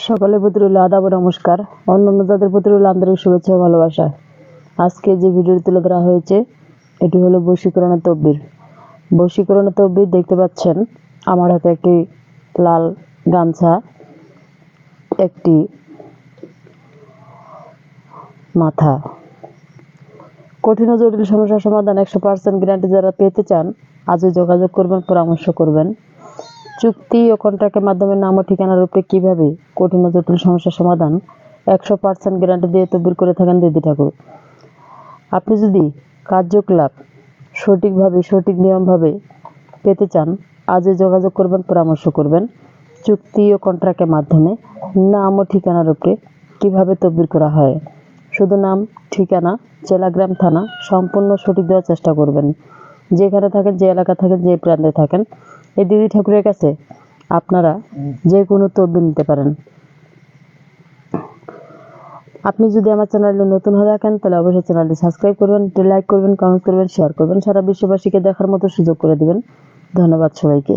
সকলের প্রতি রইল আদাব ও নমস্কার। অন্যান্য জাতির প্রতি রইল আন্তরিক শুভেচ্ছা ও ভালোবাসা। আজকে যে ভিডিওটি তুলে ধরা হয়েছে এটি হলো বশীকরণের তদবির। বশীকরণের তদবির দেখতে পাচ্ছেন আমার হাতে একটি লাল গামছা, একটি মাথা। কঠিন ও জটিল সমস্যার সমাধান 100% গ্যারান্টি যারা পেতে চান আজই যোগাযোগ করবেন, পরামর্শ করবেন। চুক্তি ও কন্ট্রাক্টের মাধ্যমে নাম ও ঠিকানার উপরে কিভাবে কঠিন ও জটিল সমস্যার সমাধান 100% গ্যারান্টি দিয়ে তদবির করে থাকেন দিদি ঠাকুর। আপনি যদি কার্যকলাপ সঠিকভাবে সঠিক নিয়মভাবে পেতে চান আজই যোগাযোগ করবেন, পরামর্শ করবেন। চুক্তি ও কন্ট্রাক্টের মাধ্যমে নাম ও ঠিকানার উপরে কিভাবে তদবির করা হয়, শুধু নাম, ঠিকানা, জেলা, গ্রাম, থানা সম্পূর্ণ সঠিক দেওয়ার চেষ্টা করবেন। যেখানে থাকেন, যে এলাকা থাকেন, যে প্রান্তে থাকেন, এই দিদি ঠাকুরের কাছে আপনারা যে কোনো তদবির নিতে পারেন। আপনি যদি আমার চ্যানেলে নতুন হয়ে থাকেন তাহলে অবশ্যই চ্যানেলটি সাবস্ক্রাইব করবেন, লাইক করবেন, কমেন্ট করবেন, শেয়ার করবেন, সারা বিশ্ববাসীকে দেখার মতো সুযোগ করে দিবেন। ধন্যবাদ সবাইকে।